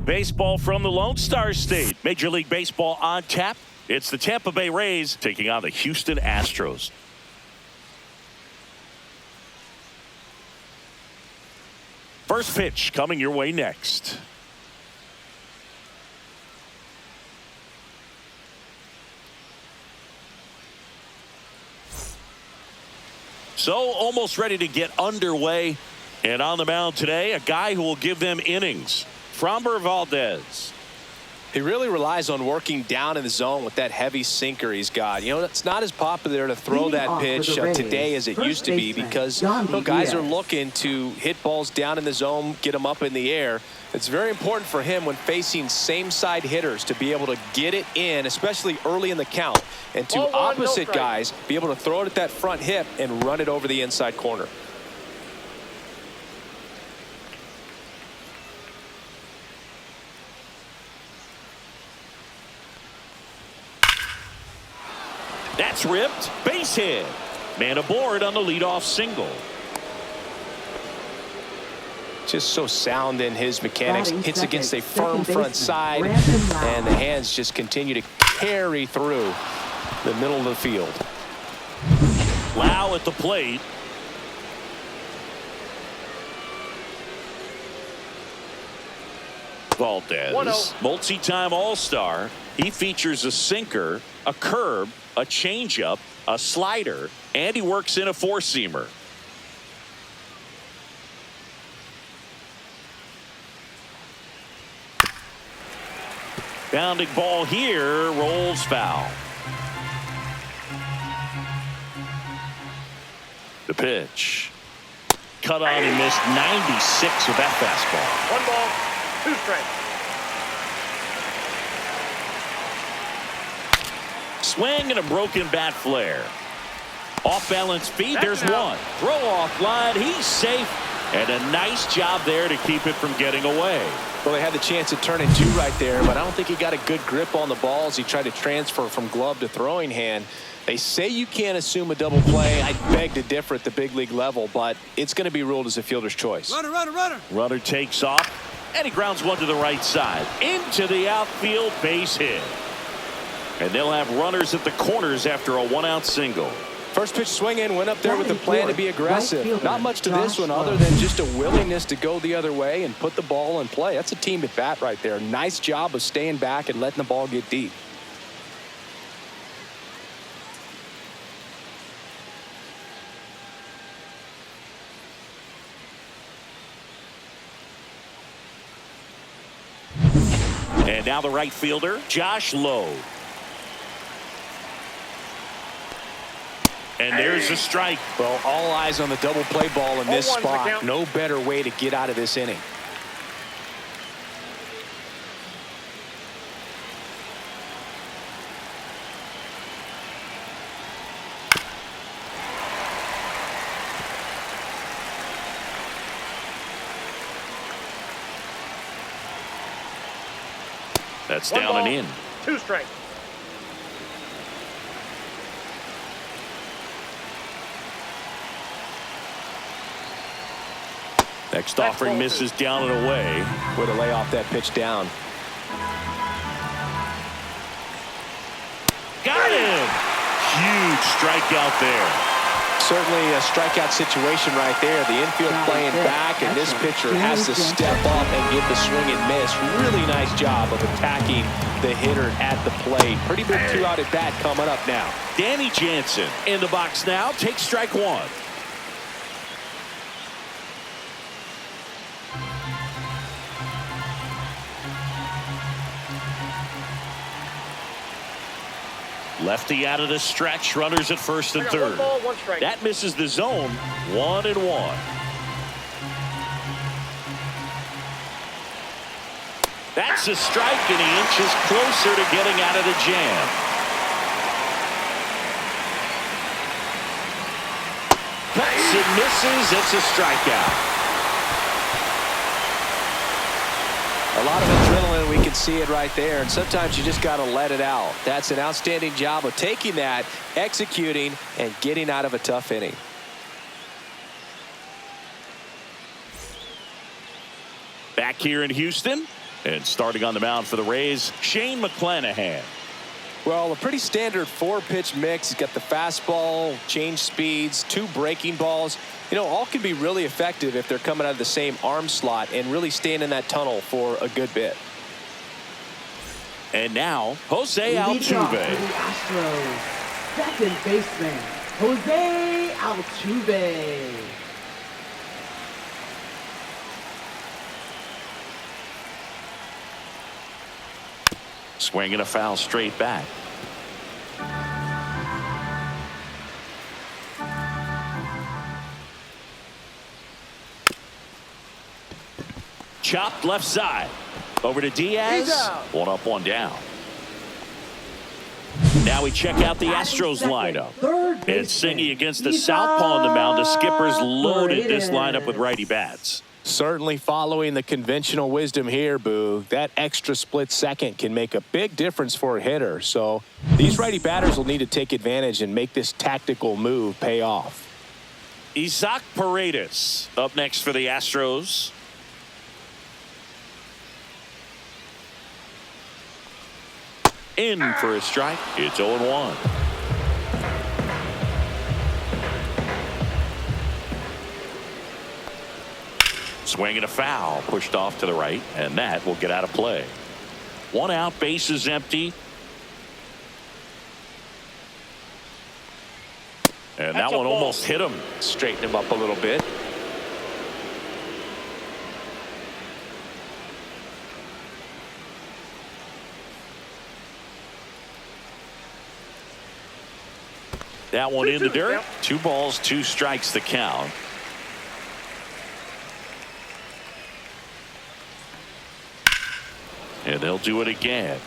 Baseball from the Lone Star State. Major League Baseball on tap. It's the Tampa Bay Rays taking on the Houston Astros. First pitch coming your way next. So almost ready to get underway. And on the mound today, a guy who will give them innings. Framber Valdez. He really relies on working down in the zone with that heavy sinker he's got. You know, it's not as popular to throw that pitch today as it used to be because guys are looking to hit balls down in the zone, get them up in the air. It's very important for him when facing same-side hitters to be able to get it in, especially early in the count, and to opposite guys be able to throw it at that front hip and run it over the inside corner. That's ripped. Base hit. Man aboard on the leadoff single. Just so sound in his mechanics. Hits against a firm front side, and the hands just continue to carry through the middle of the field. Lau at the plate. Valdez, multi-time All-Star. He features a sinker, a curve, a changeup, a slider, and he works in a four-seamer. Bounding ball here, rolls foul. The pitch. Cut on and missed 96 with that fastball. 1 ball, 2 strikes. Swing and a broken bat flare. Off balance feed. There's one. Throw off line. He's safe. And a nice job there to keep it from getting away. Well, they had the chance to turn it 2 right there, but I don't think he got a good grip on the ball as he tried to transfer from glove to throwing hand. They say you can't assume a double play. I beg to differ at the big league level, but it's going to be ruled as a fielder's choice. Runner. Runner takes off, and he grounds one to the right side. Into the outfield, base hit. And they'll have runners at the corners after a 1-out single. First pitch swing in, went up there with the plan to be aggressive. Not much to this one other than just a willingness to go the other way and put the ball in play. That's a team at bat right there. Nice job of staying back and letting the ball get deep. And now the right fielder, Josh Lowe. And there's a strike. Well, all eyes on the double play ball in this spot. No better way to get out of this inning. That's down and in. 2 strikes. Next offering misses down and away. Way to lay off that pitch down. Got him! Huge strikeout there. Certainly a strikeout situation right there. The infield playing back, and this pitcher has to step up and get the swing and miss. Really nice job of attacking the hitter at the plate. Pretty big 2-out at bat coming up now. Danny Jansen in the box now. Takes strike 1. Lefty out of the stretch. Runners at first and third. 1 ball, 1 strike. That misses the zone. 1-1. That's a strike, and he inches closer to getting out of the jam. Cuts and misses. It's a strikeout. A lot of adrenaline, we can see it right there, and sometimes you just got to let it out. That's an outstanding job of taking that, executing, and getting out of a tough inning. Back here in Houston, And starting on the mound for the Rays, Shane McClanahan. Well, a pretty standard 4-pitch mix. He's got the fastball, change speeds, 2 breaking balls. You know, all can be really effective if they're coming out of the same arm slot and really staying in that tunnel for a good bit. And now, Jose Altuve. For the Astros, second baseman, Jose Altuve. Swinging a foul straight back. Chopped left side. Over to Diaz. One up, one down. Now we check out the Astros lineup. And Singy against the southpaw on the mound. The skipper's loaded this lineup with righty bats. Certainly following the conventional wisdom here, Boog. That extra split second can make a big difference for a hitter. So these righty batters will need to take advantage and make this tactical move pay off. Isaac Paredes up next for the Astros. In for a strike. It's 0-1. Swinging a foul, pushed off to the right, and that will get out of play. 1 out, bases empty. And that one almost hit him. Straighten him up a little bit. That one in the dirt. 2 balls, 2 strikes the count. And they'll do it again.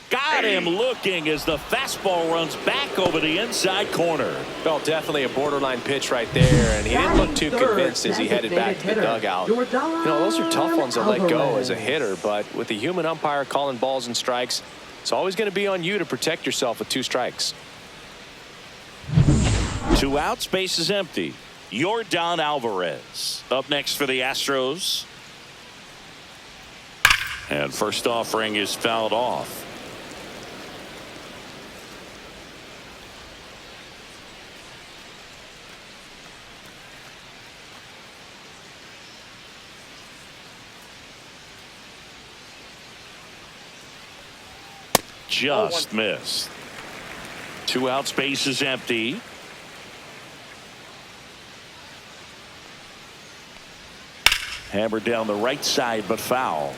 Got him looking as the fastball runs back over the inside corner. Well, definitely a borderline pitch right there, and he didn't look too convinced as he headed back to the dugout. You know, those are tough ones to let go as a hitter, but with the human umpire calling balls and strikes, it's always going to be on you to protect yourself with 2 strikes. 2 outs, base is empty. Yordan Alvarez up next for the Astros. And first offering is fouled off. Just missed. 2 outs, base is empty. Hammered down the right side, but foul.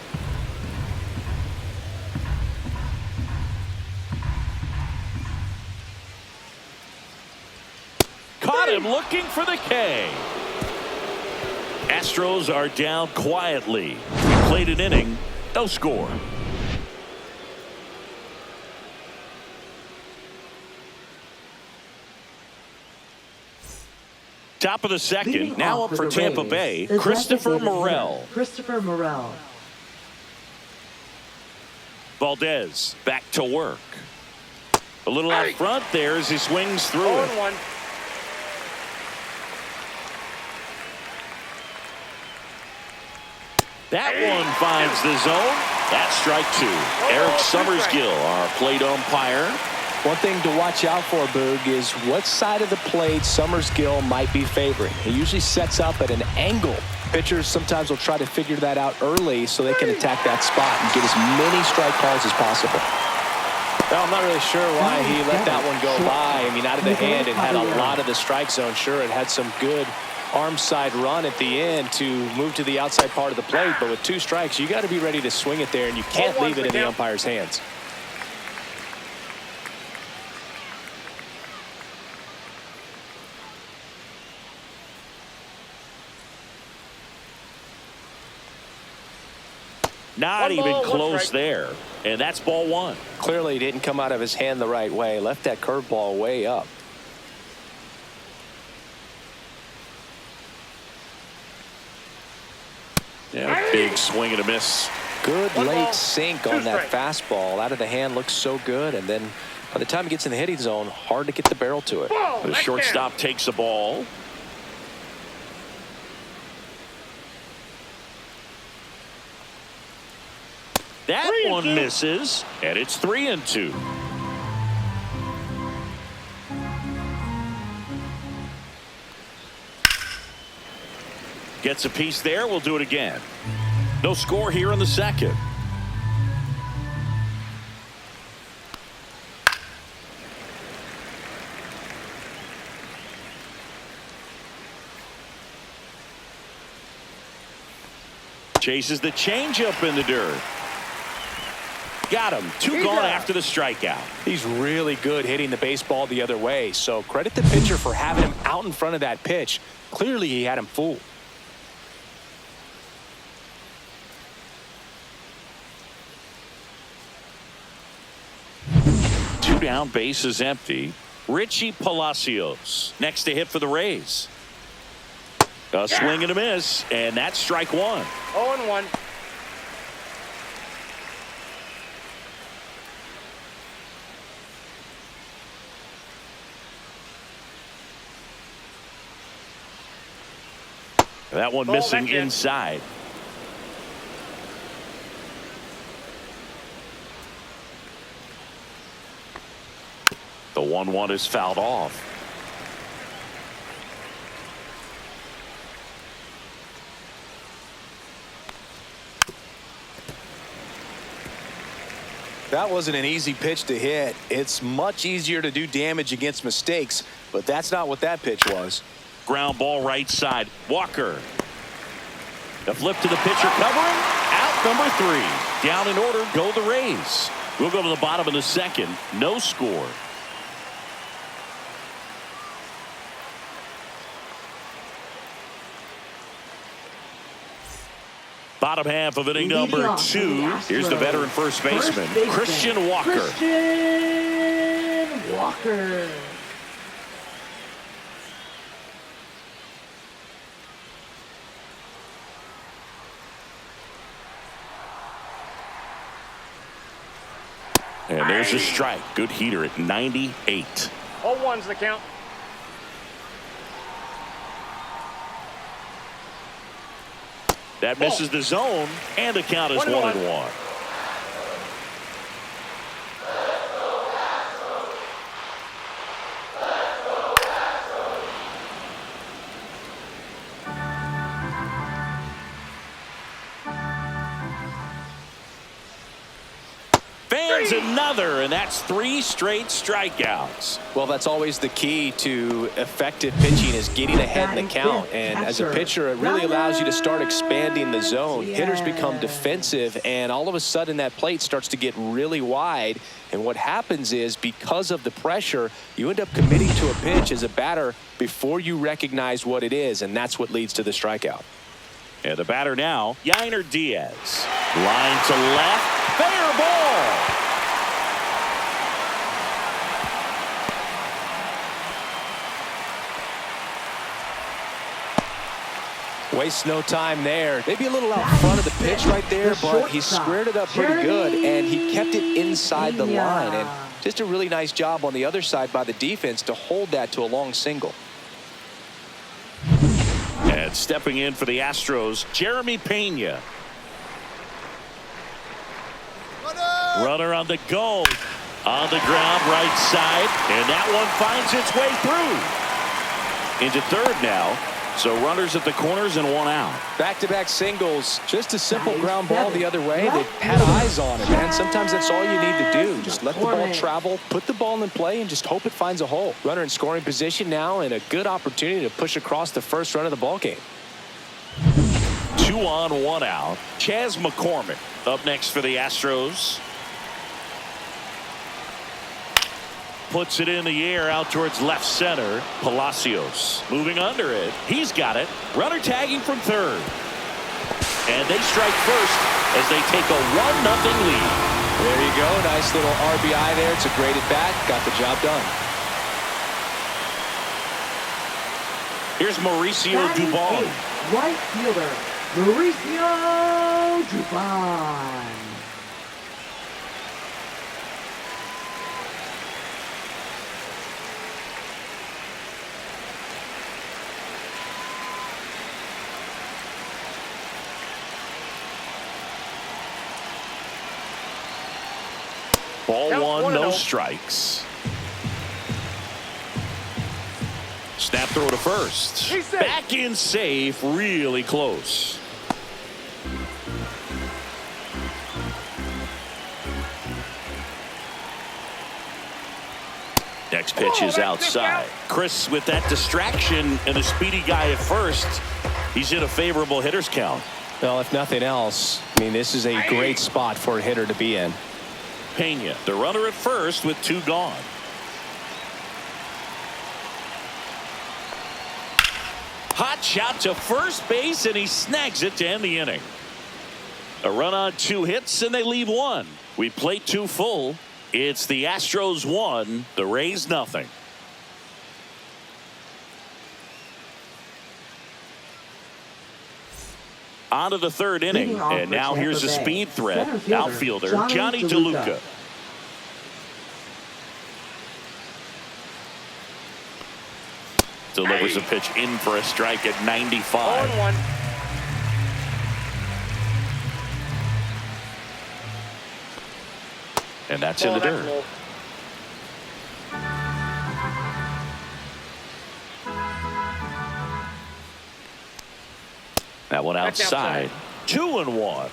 Caught him looking for the K. Astros are down quietly. Played an inning, no score. Top of the second, now up for Tampa Bay, Christopher Morel. Valdez back to work. A little out front there as he swings through it. That one finds the zone. That's strike 2. Eric Summersgill, our plate umpire. One thing to watch out for, Boog, is what side of the plate Summersgill might be favoring. He usually sets up at an angle. Pitchers sometimes will try to figure that out early so they can attack that spot and get as many strike calls as possible. Well, I'm not really sure why he let that one go by. I mean, out of the hand, it had a lot of the strike zone. Sure, it had some good arm side run at the end to move to the outside part of the plate, but with 2 strikes, you got to be ready to swing it there, and you can't leave it in the umpire's hands. Not even close there. And that's ball 1. Clearly didn't come out of his hand the right way. Left that curveball way up. Yeah, big swing and a miss. Good late sink on that fastball. Out of the hand looks so good, and then By the time he gets in the hitting zone, hard to get the barrel to it. The shortstop takes the ball. That one misses, and it's 3-2. Gets a piece there. We'll do it again. No score here in the second. Chases the changeup in the dirt. Got him. Two gone after the strikeout. He's really good hitting the baseball the other way, so credit the pitcher for having him out in front of that pitch. Clearly he had him fooled. Two down, base is empty. Richie Palacios next to hit for the Rays. A swing and a miss, and that's strike one. 0-1. That one missing inside. The 1-1 is fouled off. That wasn't an easy pitch to hit. It's much easier to do damage against mistakes, but that's not what that pitch was. Ground ball right side. Walker. The flip to the pitcher covering. Out number 3. Down in order. Go the Rays. We'll go to the bottom of the second. No score. Bottom half of inning number 2. Here's the veteran first baseman, Christian Walker. Christian Walker. And there's a strike. Good heater at 98. 0-1's the count. That misses the zone, and the count is 1-1. Fans another, and that's 3 straight strikeouts. Well, that's always the key to effective pitching, is getting ahead in the count. And as a pitcher, it really allows you to start expanding the zone. Hitters become defensive, and all of a sudden that plate starts to get really wide. And what happens is, because of the pressure, you end up committing to a pitch as a batter before you recognize what it is, and that's what leads to the strikeout. And the batter now, Yainer Diaz. Line to left. Fair ball. Wastes no time there. Maybe a little out front of the pitch right there, but he squared it up pretty good, and he kept it inside the line. And just a really nice job on the other side by the defense to hold that to a long single. And stepping in for the Astros, Jeremy Pena. Runner on the go. On the ground, right side. And that one finds its way through. Into third now. So runners at the corners and 1 out. Back-to-back singles. Just a simple ground ball the other way. They had eyes on it, man. Sometimes that's all you need to do. Just let the ball travel, put the ball in play, and just hope it finds a hole. Runner in scoring position now, and a good opportunity to push across the first run of the ball game. 2 on, 1 out. Chas McCormick up next for the Astros. Puts it in the air out towards left center. Palacios moving under it. He's got it. Runner tagging from third. And they strike first as they take a 1-0 lead. There you go. Nice little RBI there. It's a great at bat. Got the job done. Here's Mauricio Dubon. Right fielder, Mauricio Dubon. Ball Count 1, no 1-0. strikes. Snap throw to first. He's safe. Back in safe, really close. Next pitch is outside. Chris, with that distraction and a speedy guy at first, he's in a favorable hitter's count. Well, if nothing else, I mean, this is a great spot for a hitter to be in. Pena, the runner at first with 2 gone. Hot shot to first base, and he snags it to end the inning. A run on 2 hits, and they leave 1. We plate 2 full. It's the Astros 1, the Rays nothing. On to the 3rd inning, and now here's a speed threat. Outfielder Johnny DeLuca. Delivers a pitch in for a strike at 95. 0-1. And that's in the dirt. Low. That one That's outside. 2-1.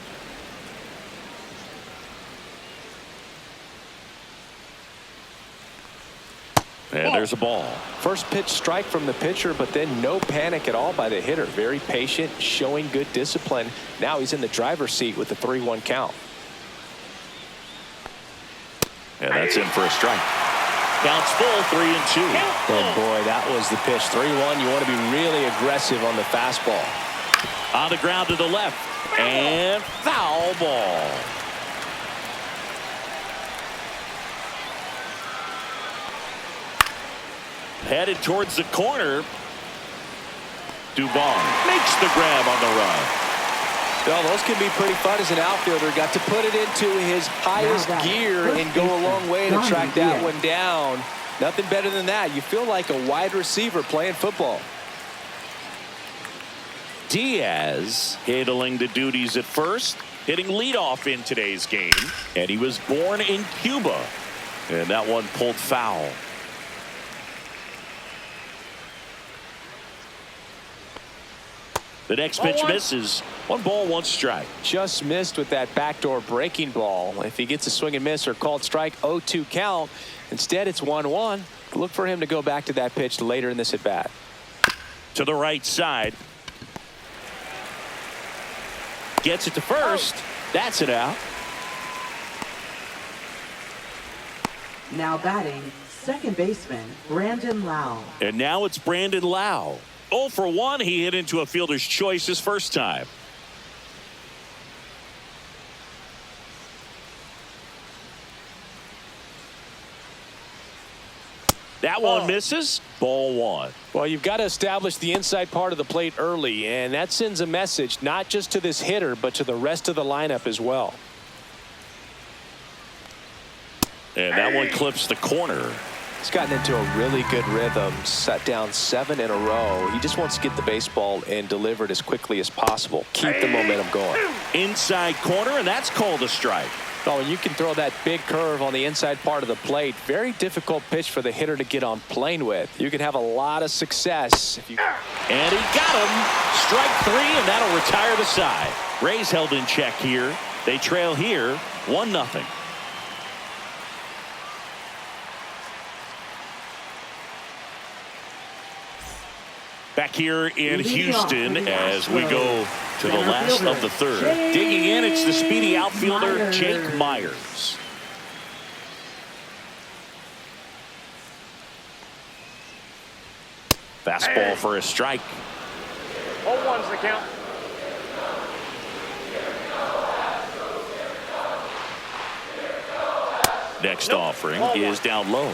And there's a ball. First pitch strike from the pitcher, but then no panic at all by the hitter. Very patient, showing good discipline. Now he's in the driver's seat with the 3-1 count. And that's in for a strike. Counts full, 3-2. Oh boy, that was the pitch. 3-1. You want to be really aggressive on the fastball. On the ground to the left. And foul ball. Headed towards the corner. Dubon makes the grab on the run. Well, those can be pretty fun as an outfielder. Got to put it into his highest gear and go a long way to track that one down. Nothing better than that. You feel like a wide receiver playing football. Diaz handling the duties at first, hitting leadoff in today's game. And he was born in Cuba. And that one pulled foul. The next pitch misses. 1 ball, 1 strike. Just missed with that backdoor breaking ball. If he gets a swing and miss or called strike, 0-2 count. Instead, it's 1-1. Look for him to go back to that pitch later in this at bat. To the right side. Gets it to first. That's it out. Now batting, second baseman, Brandon Lau. And now it's Brandon Lau. 0 for 1. He hit into a fielder's choice his first time. That one misses. Ball 1. Well, you've got to establish the inside part of the plate early, and that sends a message not just to this hitter, but to the rest of the lineup as well. And that one clips the corner. He's gotten into a really good rhythm, set down 7 in a row. He just wants to get the baseball and deliver it as quickly as possible. Keep the momentum going. Inside corner, and that's called a strike. Oh, and you can throw that big curve on the inside part of the plate. Very difficult pitch for the hitter to get on plane with. You can have a lot of success if you. And he got him. Strike 3, and that'll retire the side. Rays held in check here. They trail here 1-0. Back here in Houston as we go to the last of the 3rd. Digging in, it's the speedy outfielder Jake Myers. Fastball for a strike. 0-1's the count. Next offering is down low.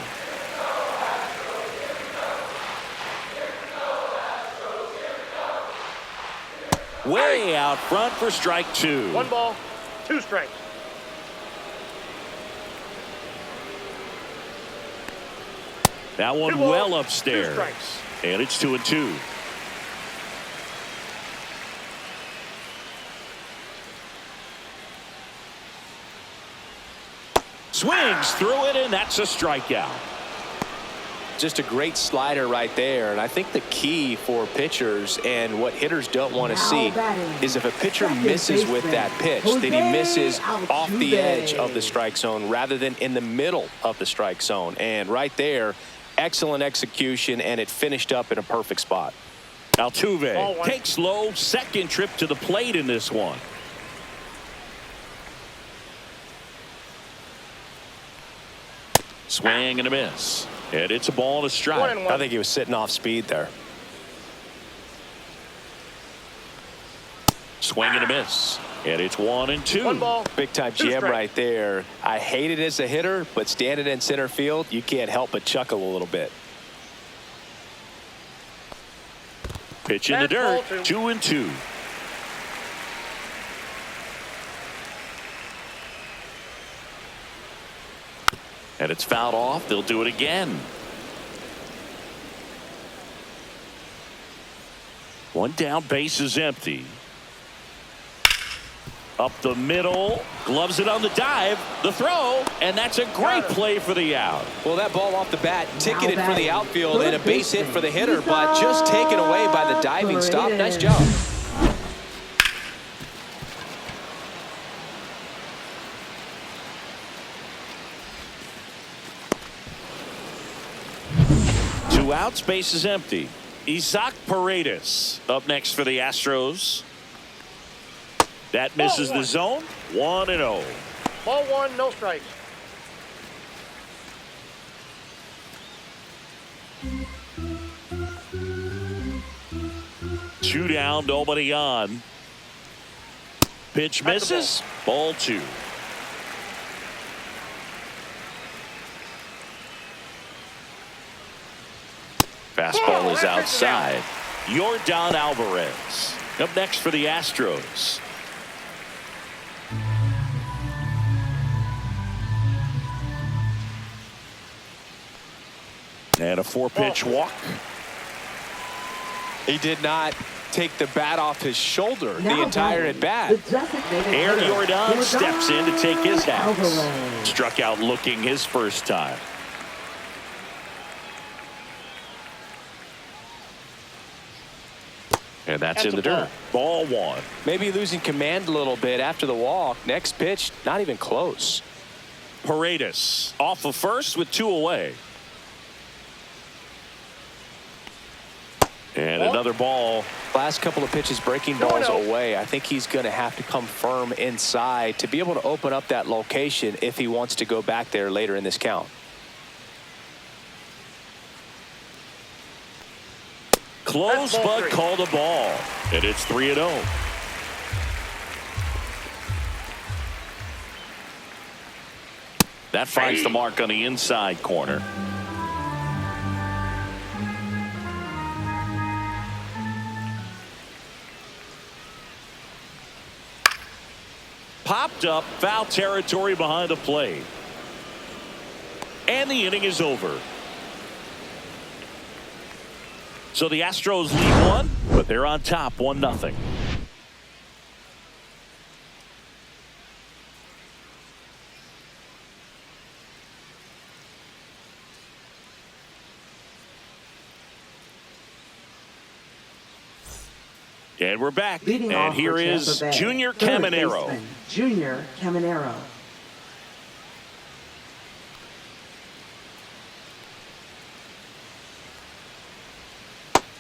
Way out front for strike 2. 1 ball, 2 strikes. That one 2 balls, well 2 upstairs. strikes. And it's 2-2. Swings through it, and that's a strikeout. Just a great slider right there. And I think the key for pitchers and what hitters don't want to see is if a pitcher misses with that pitch, then he misses off the edge of the strike zone rather than in the middle of the strike zone. And right there, excellent execution, and it finished up in a perfect spot. Altuve takes low, second trip to the plate in this one. Swing and a miss. And it's a ball and a strike. I think he was sitting off speed there. Swing and a miss. And it's 1-2. 1 ball. Big time jam right there. I hate it as a hitter, but standing in center field, you can't help but chuckle a little bit. Pitch in the dirt. 2-2. And it's fouled off. They'll do it again. One down, base is empty. Up the middle, gloves it on the dive, the throw, and that's a great play for the out. Well, that ball off the bat ticketed for the outfield and a base hit for the hitter, but just taken away by the diving stop. Nice job. Two outs, base is empty. Isaac Paredes up next for the Astros. That misses the zone. 1-0. Ball 1, no strikes. Two down, nobody on. Pitch misses. Ball 2. Fastball is outside. Yordan Alvarez up next for the Astros. And a 4-pitch walk. He did not take the bat off his shoulder the entire at bat. Aaron Yordan steps in to take his house. Struck out looking his first time. And that's in the dirt. Ball 1. Maybe losing command a little bit after the walk. Next pitch, not even close. Paredes off of first with 2 away. And another ball. Last couple of pitches breaking balls away. I think he's going to have to come firm inside to be able to open up that location if he wants to go back there later in this count. Close but called a ball. And it's 3-0. That finds the mark on the inside corner. Popped up, foul territory behind the plate. And the inning is over. So the Astros lead 1, but they're on top 1-0. And we're back. And here is Junior Caminero. Junior Caminero.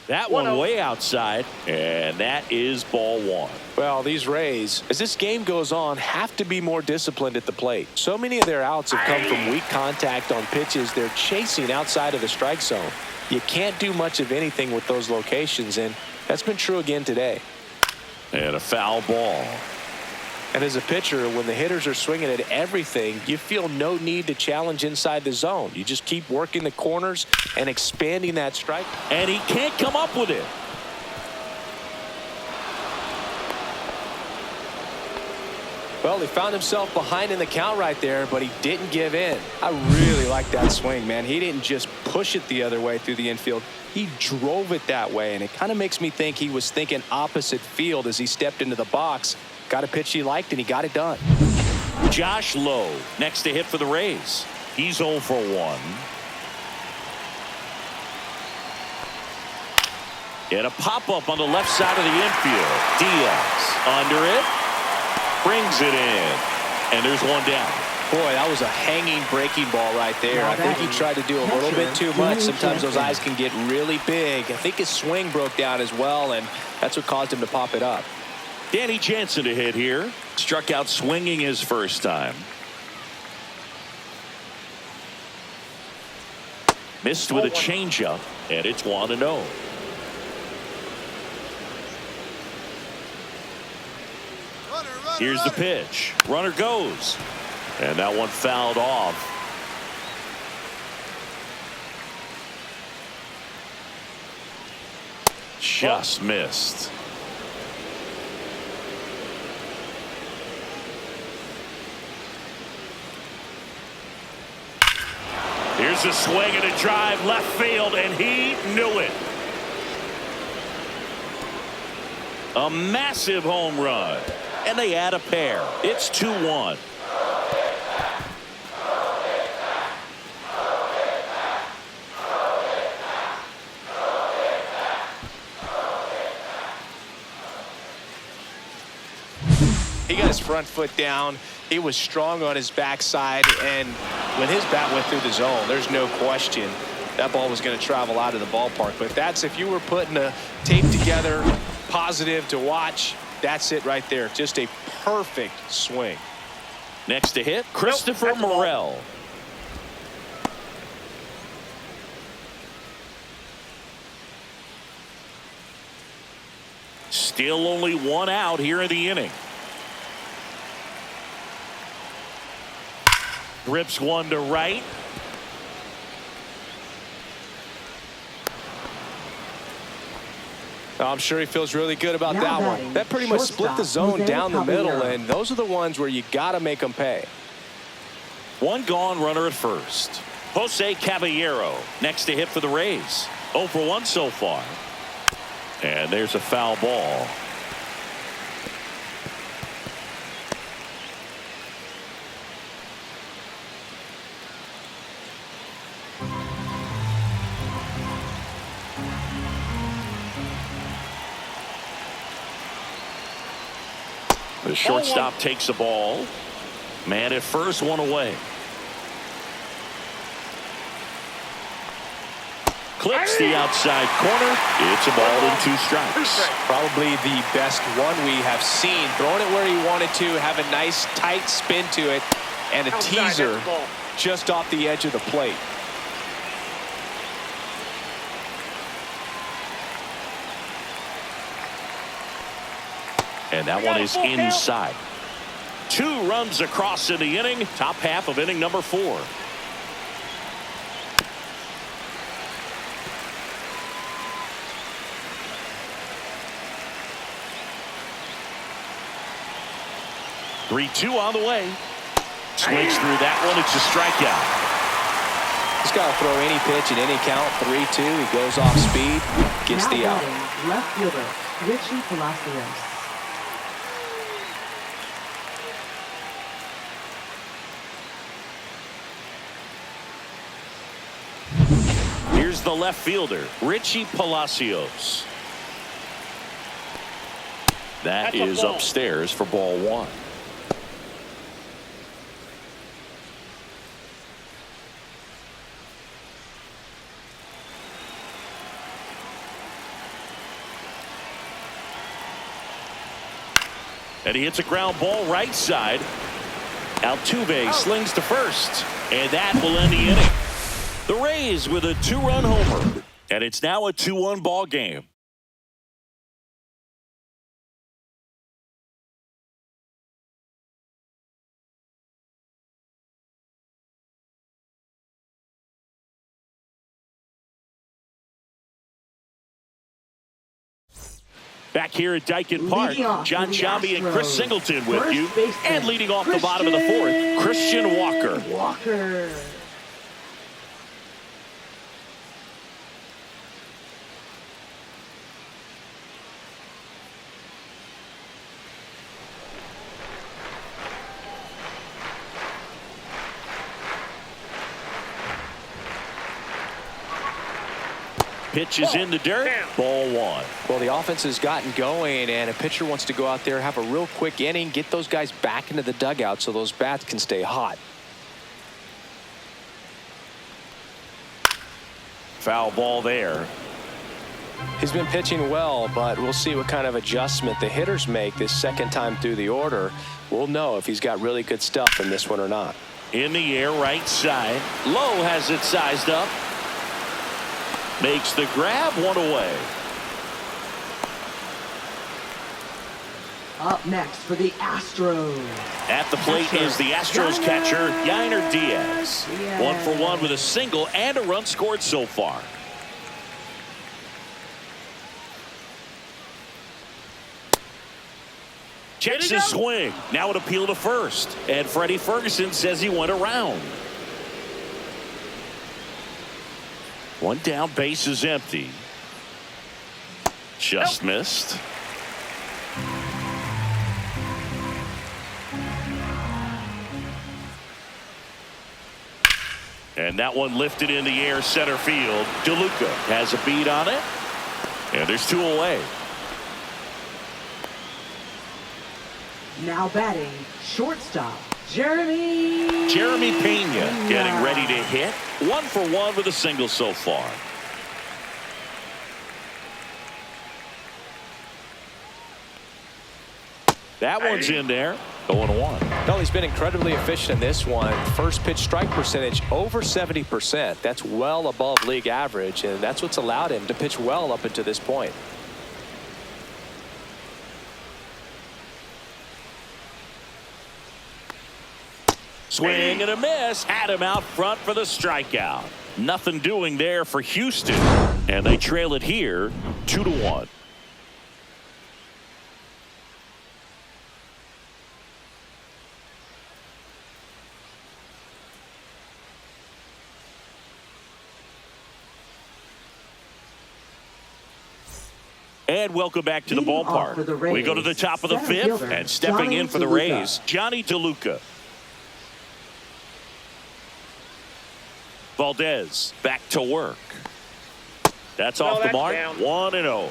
That one way outside, and that is ball 1. Well, these Rays, as this game goes on, have to be more disciplined at the plate. So many of their outs have come from weak contact on pitches they're chasing outside of the strike zone. You can't do much of anything with those locations, and that's been true again today. And a foul ball. And as a pitcher, when the hitters are swinging at everything, you feel no need to challenge inside the zone. You just keep working the corners and expanding that strike. And he can't come up with it. Well, he found himself behind in the count right there, but he didn't give in. I really like that swing, man. He didn't just push it the other way through the infield. He drove it that way, and it kind of makes me think he was thinking opposite field as he stepped into the box. Got a pitch he liked, and he got it done. Josh Lowe next to hit for the Rays. He's 0 for 1. And a pop-up on the left side of the infield. Diaz under it. Brings it in. And there's one down. Boy, that was a hanging breaking ball right there. I think he tried to do a little bit too much. Sometimes those eyes can get really big. I think his swing broke down as well, and that's what caused him to pop it up. Danny Jansen to hit here. Struck out swinging his first time. Missed with a changeup, and it's 1-0. Here's the pitch. Runner goes. And that one fouled off. Just missed. Here's a swing and a drive left field, and he knew it. A massive home run. And they add a pair. It's 2-1. He got his front foot down. He was strong on his backside, and when his bat went through the zone, there's no question that ball was going to travel out of the ballpark. But that's, if you were putting a tape together, positive to watch, that's it right there. Just a perfect swing. Next to hit, Christopher Morel. Still only one out here in the inning. Rips one to right. I'm sure he feels really good about that one. That pretty much split the zone down the middle, and those are the ones where you got to make them pay. One gone, runner at first. Jose Caballero next to hit for the Rays. 0 for 1 so far. And there's a foul ball. The shortstop takes the ball. Man at first, one away. Clips the outside corner. It's a ball and 2 strikes. Probably the best one we have seen. Throwing it where he wanted to, have a nice tight spin to it, and a teaser just off the edge of the plate. And that one is inside. 2 runs across in the inning. Top half of inning number 4. Three-2 on the way. Swings through that one. It's a strikeout. He's got to throw any pitch at any count. 3-2. He goes off speed. Gets the out. Left fielder, Richie Palacios. Here's the left fielder, Richie Palacios. That is upstairs for ball 1. And he hits a ground ball right side. Altuve slings to first. And that will end the inning. The Rays with a 2-run homer. And it's now a 2-1 ball game. Back here at Dyken Park, John Sciambi and Chris Singleton with you. And leading off the bottom of the 4th, Christian Walker. pitch is in the dirt. Ball one. Well, the offense has gotten going, and a pitcher wants to go out there, have a real quick inning, get those guys back into the dugout so those bats can stay hot. Foul ball there. He's been pitching well, but we'll see what kind of adjustment the hitters make this second time through the order. We'll know if he's got really good stuff in this one or not. In the air, right side. Low has it sized up. Makes the grab, one away. Up next for the Astros. At the plate is the Astros catcher, Yainer Diaz. 1 for 1 with a single and a run scored so far. Checks his swing. Now an appeal to first. And Freddie Ferguson says he went around. One down, base is empty. Just missed. And that one lifted in the air, center field. DeLuca has a beat on it. And there's 2 away. Now batting, shortstop, Jeremy Pena getting ready to hit. 1 for 1 with a single so far. That one's in there. 0-1. Well, he's been incredibly efficient in this one. First pitch strike percentage over 70%. That's well above league average, and that's what's allowed him to pitch well up until this point. Swing and a miss. Had him out front for the strikeout. Nothing doing there for Houston. And they trail it here 2-1. And welcome back to the ballpark. We go to the top of the 5th, and stepping in for the Rays, Johnny DeLuca. Valdez back to work. That's off the mark. 1-0.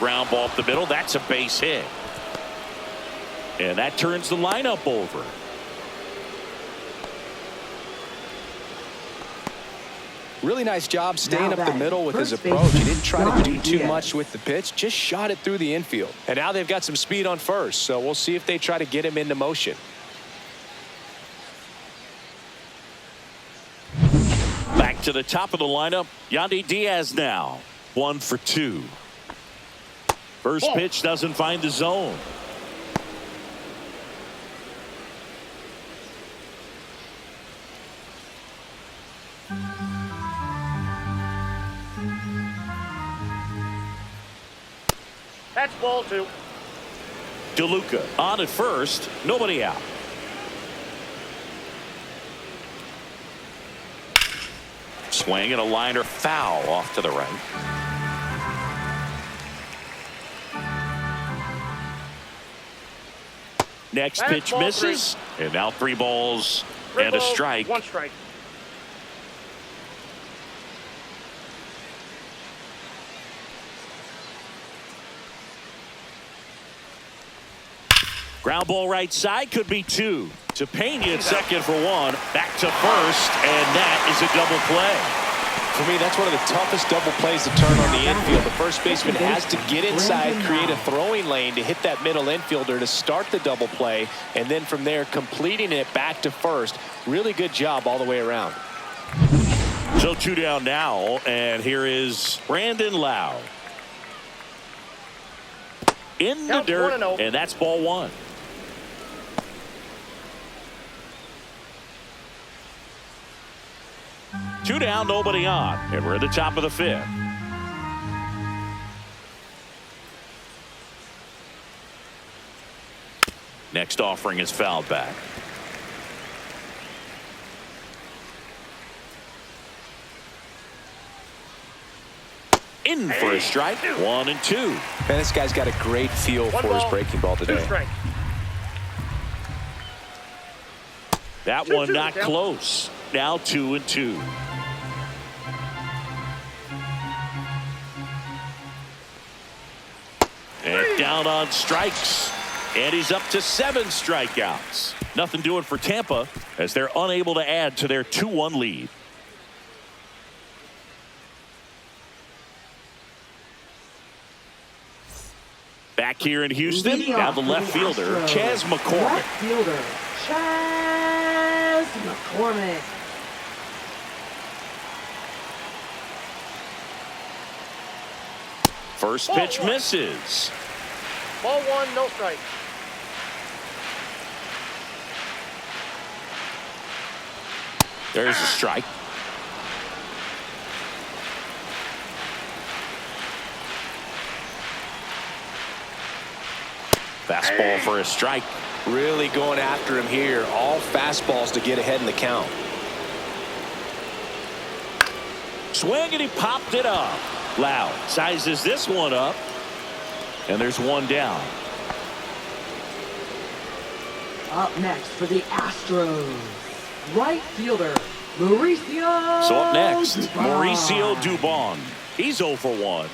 Ground ball up the middle. That's a base hit. And that turns the lineup over. Really nice job staying up the middle with his approach. He didn't try to do too much with the pitch, just shot it through the infield. And now they've got some speed on first, so we'll see if they try to get him into motion. Back to the top of the lineup, Yainer Diaz now. 1 for 2. First pitch doesn't find the zone. That's ball 2. DeLuca on at first. Nobody out. Swing and a liner foul off to the right. Next pitch misses. 3. And now 3 balls and a strike. 1 strike. Ground ball right side, could be 2. To Pena at second for 1. Back to first, and that is a double play. For me, that's one of the toughest double plays to turn on the infield. The first baseman has to get inside, create a throwing lane to hit that middle infielder to start the double play, and then from there completing it back to first. Really good job all the way around. So 2 down now, and here is Brandon Lau. In the dirt, and that's ball 1. Two down, nobody on, and we're at the top of the 5th. Next offering is fouled back. in for a strike. 1-2. Man, this guy's got a great feel for his breaking ball today. That one not close. Now 2-2. And down on strikes. And he's up to 7 strikeouts. Nothing doing for Tampa as they're unable to add to their 2-1 lead. Back here in Houston, now the left fielder, Chas McCormick. Left fielder, Chas McCormick. First pitch misses. Ball 1, no strike. There's a strike. Fastball for a strike. Really going after him here. All fastballs to get ahead in the count. Swing, and he popped it up. Loud sizes this one up. And there's one down. Up next for the Astros, right fielder, Mauricio. So up next, Dubon. Mauricio Dubon. He's 0 for 1.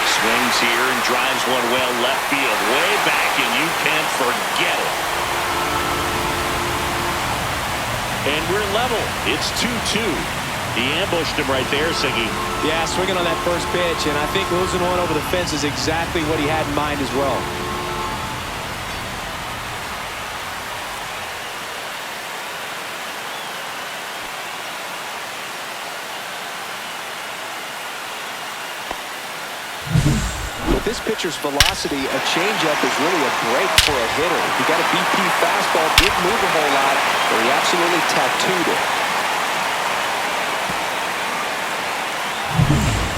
Swings here and drives one well left field. Way back, and you can't forget it. And we're level. It's 2-2. He ambushed him right there, Siggy. Yeah, swinging on that first pitch, and I think losing one over the fence is exactly what he had in mind as well. With this pitcher's velocity, a changeup is really a break for a hitter. He got a BP fastball, didn't move a whole lot, but he absolutely tattooed it.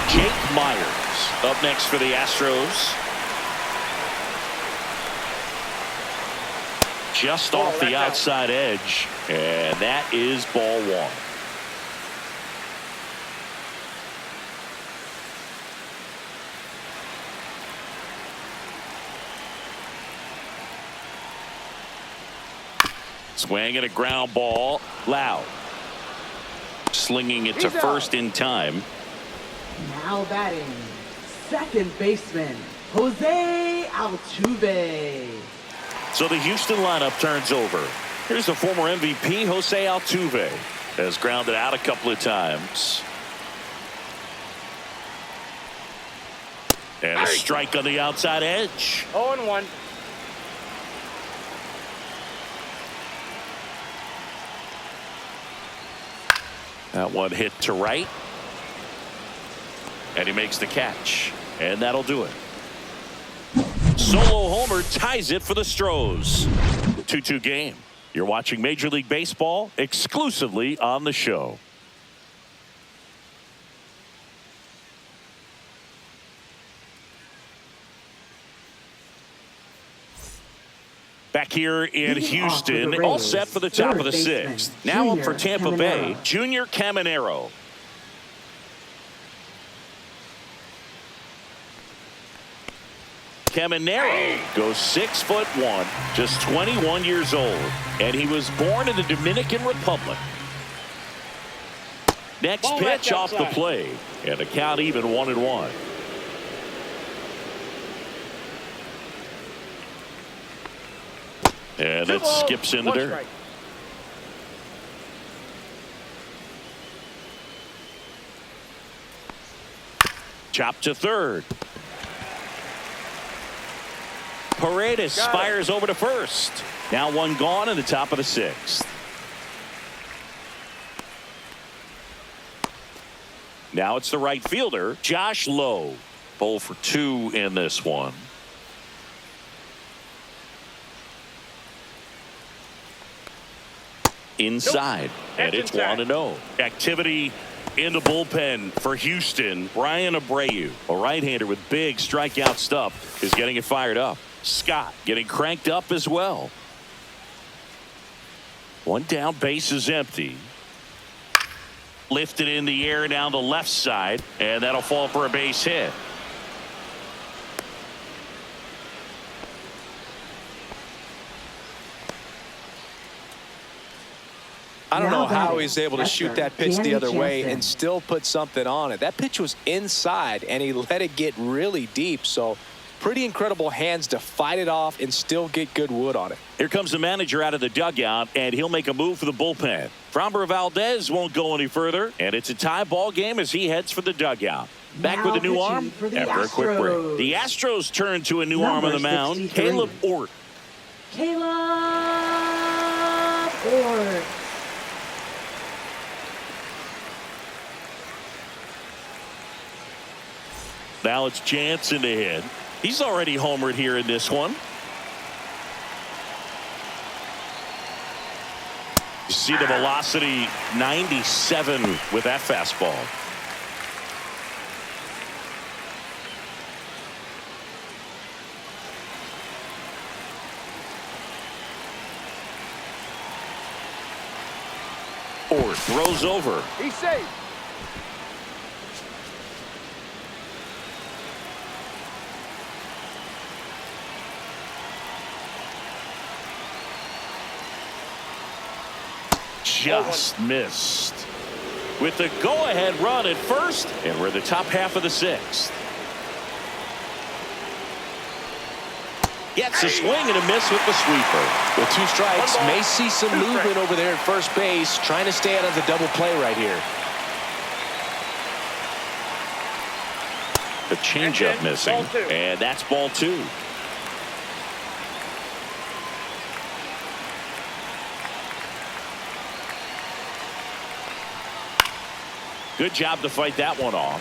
Jake Myers up next for the Astros. Just off the outside edge, and that is ball 1. Swing and a ground ball. Loud. Slinging it to first in time. Now batting, second baseman, Jose Altuve. So the Houston lineup turns over. Here's the former MVP, Jose Altuve. Has grounded out a couple of times. And a strike on the outside edge. 0-1. That one hit to right. And he makes the catch. And that'll do it. Solo homer ties it for the Astros. 2-2 game. You're watching Major League Baseball exclusively on the show. Back here in Houston, all set for the top of the 6th. Now up for Tampa Bay, Junior Caminero. Caminero goes 6'1", just 21 years old, and he was born in the Dominican Republic. Next pitch off the plate, and the count even 1-1. And it skips in the dirt. Strike. Chop to third. Paredes fires over to first. Now one gone in the top of the 6th. Now it's the right fielder, Josh Lowe. 0 for 2 in this one. Inside, and it's 1-0. Activity in the bullpen for Houston. Brian Abreu, a right-hander with big strikeout stuff, is getting it fired up. Scott getting cranked up as well. One down, base is empty. Lifted in the air down the left side, and that'll fall for a base hit. I don't know how he's able to shoot that pitch the other way and still put something on it. That pitch was inside, and he let it get really deep. So pretty incredible hands to fight it off and still get good wood on it. Here comes the manager out of the dugout, and he'll make a move for the bullpen. Framber Valdez won't go any further, and it's a tie ball game as he heads for the dugout. Back with a new arm after a quick break. The Astros turn to a new arm on the mound, Caleb Ort. Caleb Ort. Now it's Jansen to hit. He's already homered here in this one. You see the velocity 97 with that fastball. Ort throws over. He's safe. Just missed. With the go-ahead run at first, and we're in the top half of the sixth. Gets a swing and a miss with the sweeper. With 2 strikes, may see some movement over there at first base, trying to stay out of the double play right here. The changeup missing, and that's ball 2. Good job to fight that one off.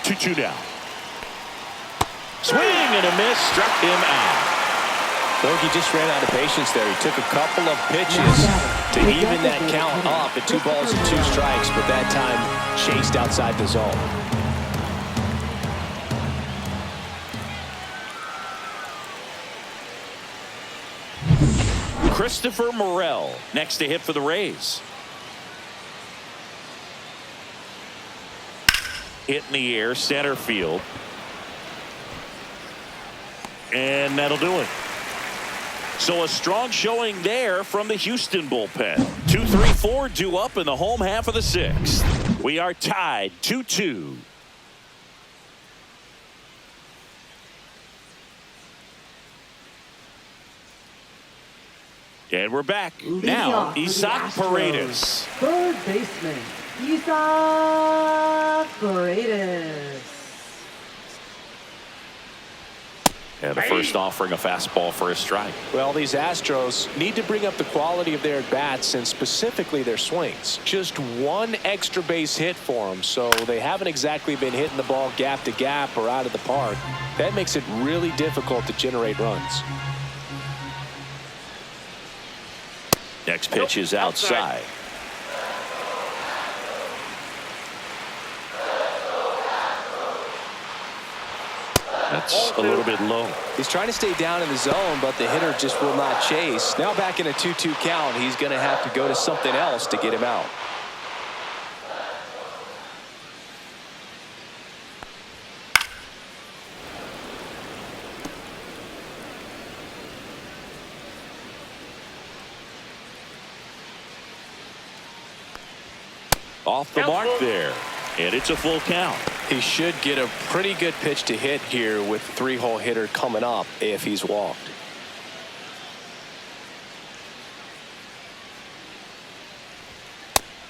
Two down. Swing and a miss, struck him out. Bogey just ran out of patience there. He took a couple of pitches to even that count up at 2 balls and 2 strikes, but that time chased outside the zone. Christopher Morel next to hit for the Rays. Hit in the air, center field. And that'll do it. So a strong showing there from the Houston bullpen. 2-3-4 due up in the home half of the 6th. We are tied 2-2. And we're back. Now, Isaac Paredes. Third baseman, Isaac Paredes. And the first offering a fastball for a strike. Well, these Astros need to bring up the quality of their at-bats and specifically their swings. Just 1 extra base hit for them, so they haven't exactly been hitting the ball gap to gap or out of the park. That makes it really difficult to generate runs. Next pitch is outside. That's a little bit low. He's trying to stay down in the zone, but the hitter just will not chase. Now back in a 2-2 count, he's going to have to go to something else to get him out. Off the mark there. And it's a full count. He should get a pretty good pitch to hit here with the 3-hole hitter coming up if he's walked.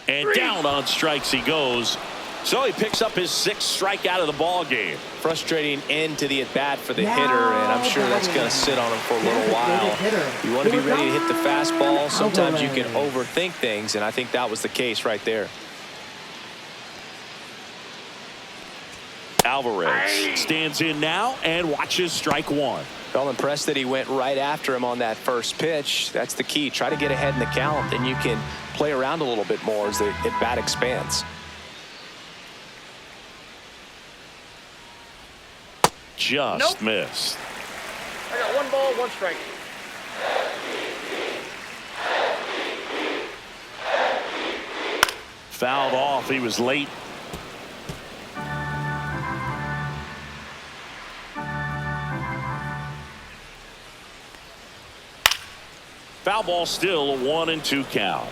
And down on strikes he goes. So he picks up his 6th strikeout of the ball game. Frustrating end to the at-bat for the hitter, and I'm sure that's going to sit on him for a little while. You want to be ready to hit the fastball. Sometimes you can overthink things, and I think that was the case right there. Alvarez stands in now and watches strike 1. Well, impressed that he went right after him on that first pitch. That's the key. Try to get ahead in the count, then you can play around a little bit more as the at-bat expands. just missed. I got 1 ball, 1 strike. Fouled off. He was late. Foul ball, still a 1-2 count.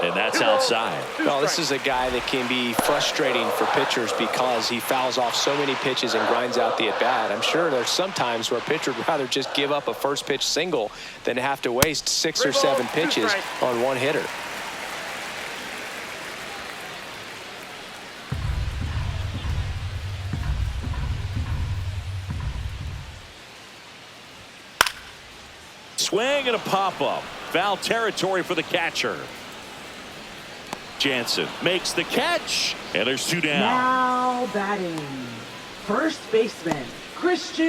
And that's outside. Well, this is a guy that can be frustrating for pitchers because he fouls off so many pitches and grinds out the at-bat. I'm sure there's some times where a pitcher would rather just give up a first pitch single than have to waste 6 or 7 pitches on one hitter. Swing and a pop-up. Foul territory for the catcher. Jansen makes the catch, and there's 2 down. Now batting, first baseman, Christian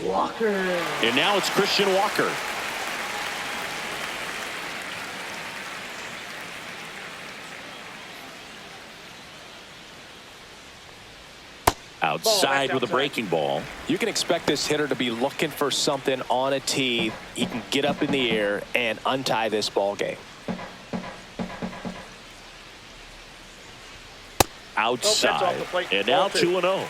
Walker. And now it's Christian Walker. Outside with a breaking ball. You can expect this hitter to be looking for something on a tee. He can get up in the air and untie this ball game. Outside, and now 2-0.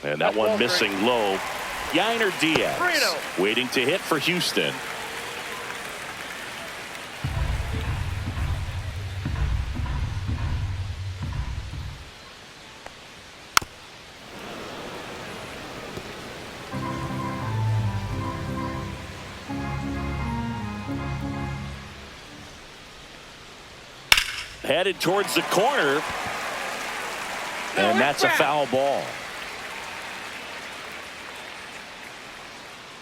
And that one missing low. Yainer Diaz waiting to hit for Houston. Headed towards the corner, and that's a foul ball.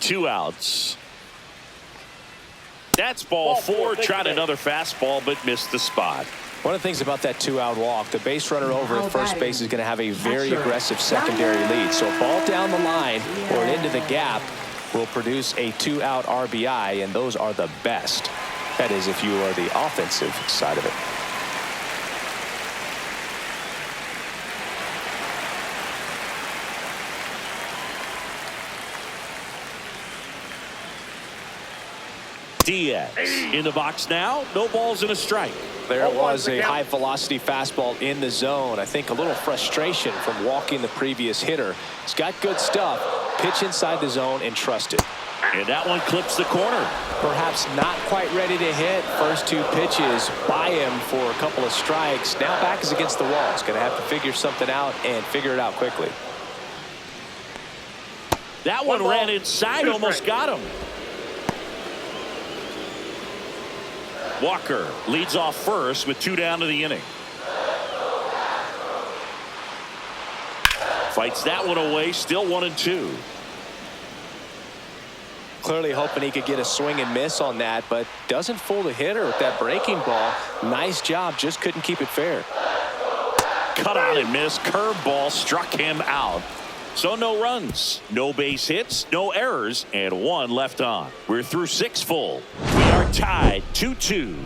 2 outs. That's ball 4. Tried another fastball, but missed the spot. One of the things about that 2-out walk, the base runner over at first base is going to have a very aggressive secondary lead. So a ball down the line or into the gap will produce a 2-out RBI, and those are the best. That is, if you are the offensive side of it. Diaz in the box now. No balls and a strike. There was a high velocity fastball in the zone. I think a little frustration from walking the previous hitter. He's got good stuff. Pitch inside the zone and trust it. And that one clips the corner. Perhaps not quite ready to hit. First 2 pitches by him for a couple of strikes. Now back is against the wall. He's going to have to figure something out and figure it out quickly. That one ran inside, almost got him. Walker leads off first with 2 down to the inning. Fights that one away, still 1-2. Clearly hoping he could get a swing and miss on that, but doesn't fool the hitter with that breaking ball. Nice job, just couldn't keep it fair. Cut on and miss. Curveball struck him out. So no runs, no base hits, no errors, and 1 left on. We're through 6 full. We are tied 2-2.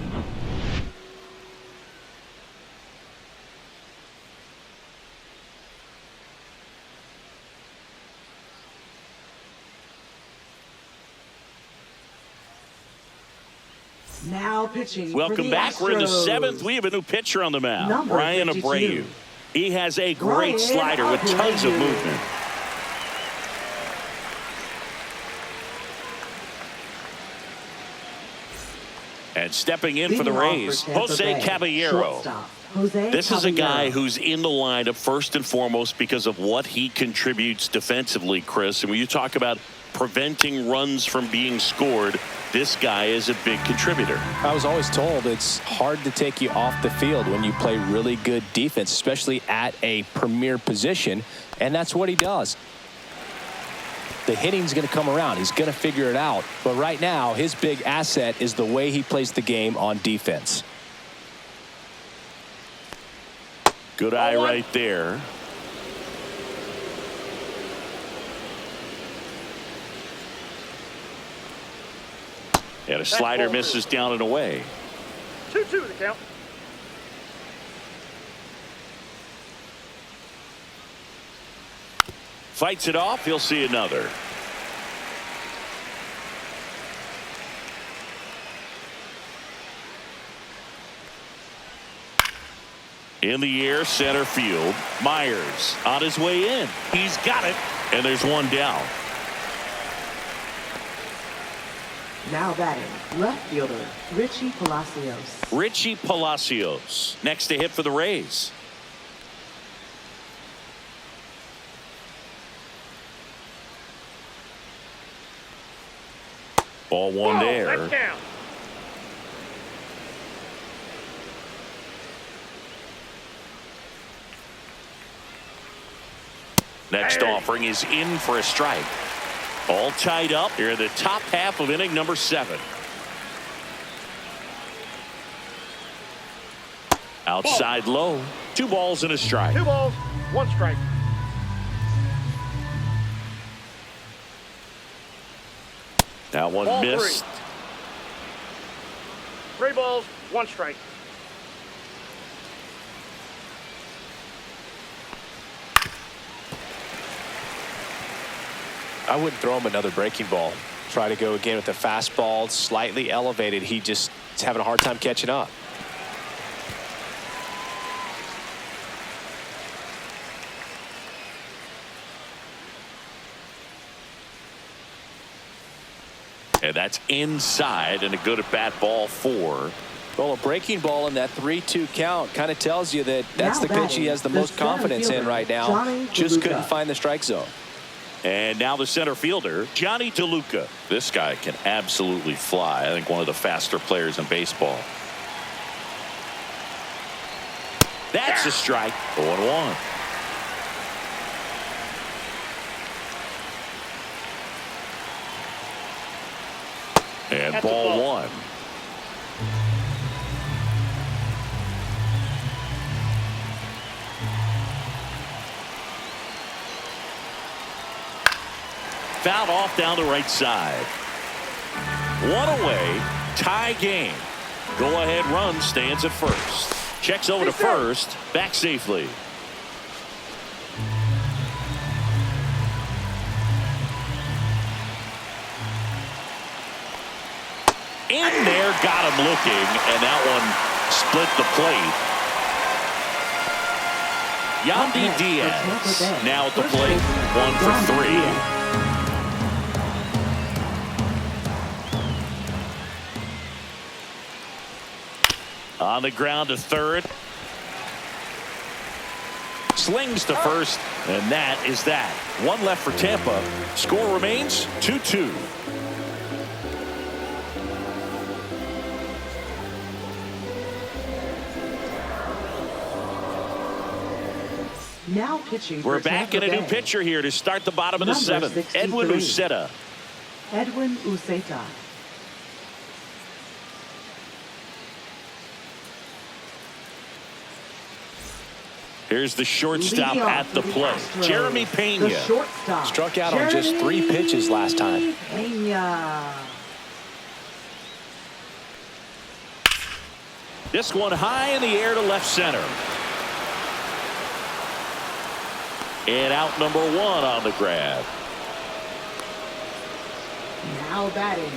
Now pitching. Welcome back. We're in the 7th. We have a new pitcher on the mound, Ryan Abreu. He has a great slider with tons of movement. And stepping in for the Rays, Jose Caballero. This is a guy who's in the lineup first and foremost because of what he contributes defensively, Chris. And when you talk about preventing runs from being scored, this guy is a big contributor. I was always told it's hard to take you off the field when you play really good defense, especially at a premier position, and that's what he does. The hitting's going to come around. He's going to figure it out. But right now, his big asset is the way he plays the game on defense. Good eye right there. And a slider misses down and away. 2-2 the count. Fights it off. He'll see another. In the air, center field. Myers on his way in. He's got it. And there's one down. Now batting, left fielder, Richie Palacios. Richie Palacios next to hit for the Rays. Ball one there. That count. Next offering is in for a strike. All tied up here in the top half of inning number 7. Outside low. 2 balls and a strike. 2 balls, 1 strike. That one Ball missed. 3 balls, 1 strike. I wouldn't throw him another breaking ball. Try to go again with the fastball slightly elevated. He just is having a hard time catching up. And that's inside and a good at bat ball 4. Well, a breaking ball in that 3-2 count kind of tells you that that's Now the pitch he has the most center confidence in fielder, right now. Johnny Just DeLuca. couldn't find the strike zone. And now the center fielder, Johnny DeLuca. This guy can absolutely fly. I think one of the faster players in baseball. That's a strike. 0-1. And That's a ball ball. 1. Fouled off down the right side. 1 away. Tie game. Go ahead run stands at first. Checks over to first. Back safely. In there, got him looking, and that one split the plate. Yandy Up next for Tampa Diaz Bay, now at the first plate. baseman, 1 for Yandy 3. Diaz. On the ground to third. Slings to first, and that is that. 1 left for Tampa. Score remains 2-2. Now pitching We're for back Tampa in a new Bay, pitcher here to start the bottom of the Number 7th. Edwin 63. Uceta. Edwin Uceta. Here's the shortstop Leading off at the for plate. Astros, Jeremy The Pena. shortstop. Struck out on just 3 pitches last time. Pena. This one high in the air to left center. And out number 1 on the grab. Now batting,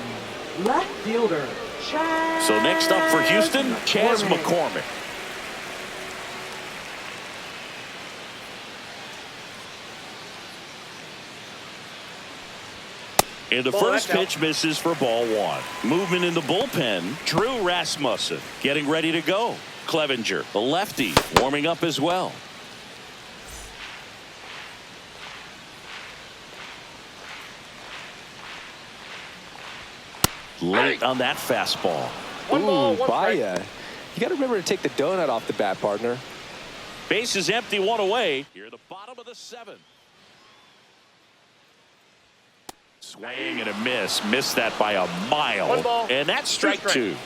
left fielder, Chaz. So next up for Houston, Chaz McCormick. And the first pitch misses for ball 1. Movement in the bullpen, Drew Rasmussen getting ready to go. Clevenger, the lefty, warming up as well. Late on that fastball. 1 ball, 1 strike. Baya. You got to remember to take the donut off the bat, partner. Base is empty, 1 away. Here at the bottom of the 7th. Swing and a miss. Missed that by a mile. 1 ball, and that's strike 2.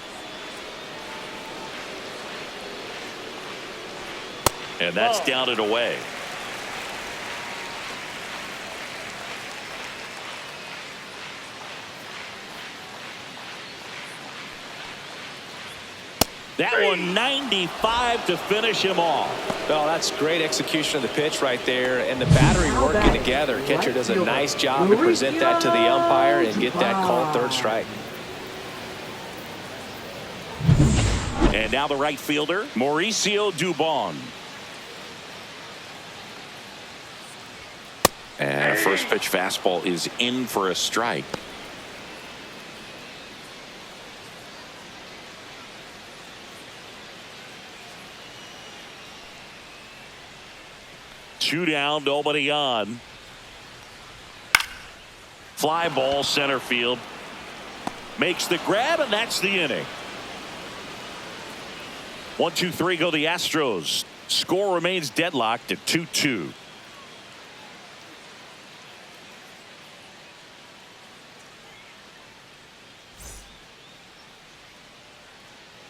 And that's Ball. down and away. That one 95 to finish him off. Well, that's great execution of the pitch right there, and the battery working together. Catcher does a nice job to present that to the umpire and get that called third strike. And now the right fielder, Mauricio Dubon. And a first pitch fastball is in for a strike. Two down, nobody on. Fly ball center field. Makes the grab, and that's the inning. 1-2-3 go the Astros. Score remains deadlocked at 2-2.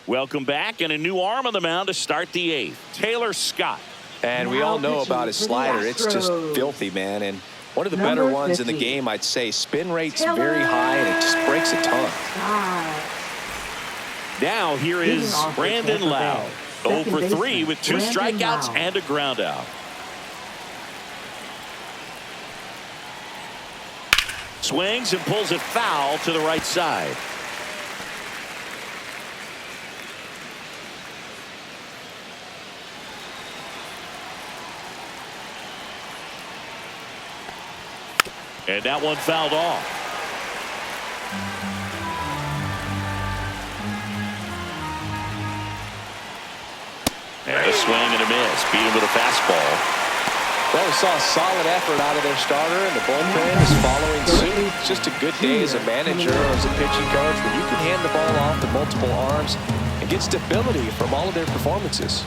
Welcome back, and a new arm on the mound to start the eighth. Taylor Scott. And we all know about his slider. It's just filthy, man. And one of the better ones in the game, I'd say. Spin rate's very high, and it just breaks a ton. Now here is Brandon Lowe. 0 for 3 with 2 strikeouts and a ground out. Swings and pulls it foul to the right side. And that one fouled off. And a swing and a miss. Beat him with a fastball. Well, we saw a solid effort out of their starter, and the bullpen is following suit. It's just a good day as a manager or as a pitching coach when you can hand the ball off to multiple arms and get stability from all of their performances.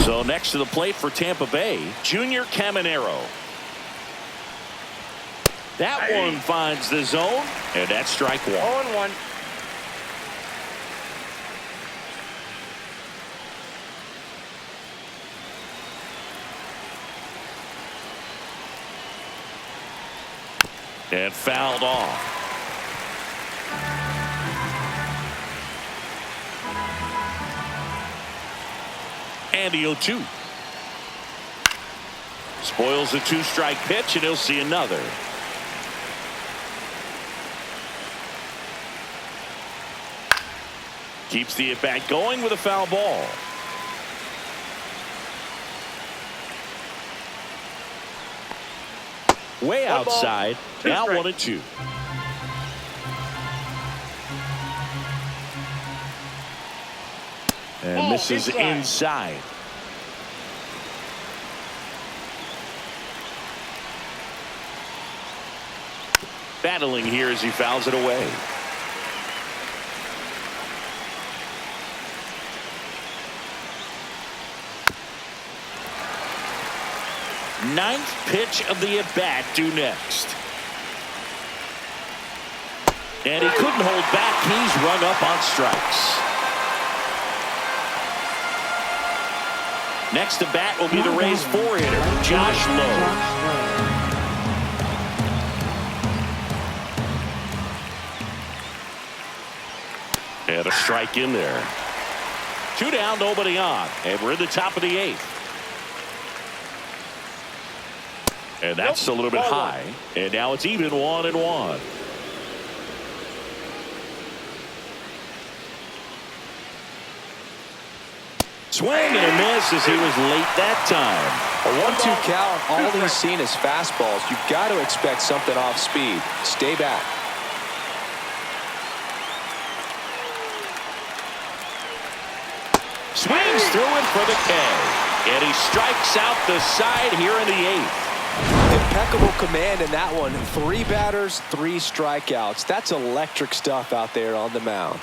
So next to the plate for Tampa Bay, Junior Caminero. That one finds the zone, and that's strike one. 0-1. And fouled off. And the 0-2. Spoils the 2-strike pitch, and he'll see another. Keeps the at-bat going with a foul ball. Way outside. Now 1-2. And misses inside. Battling here as he fouls it away. Ninth pitch of the at-bat due next. And he couldn't hold back. He's rung up on strikes. Next to bat will be the Rays 4-hitter, Josh Lowe. And a strike in there. 2 down, nobody on. And we're in the top of the 8th. And that's a little bit high. And now it's even 1-1. Swing and a miss as he was late that time. A 1-2 count. All he's seen is fastballs. You've got to expect something off speed. Stay back. Swings through it for the K. And he strikes out the side here in the 8th. Impeccable command in that one. 3 batters, 3 strikeouts. That's electric stuff out there on the mound.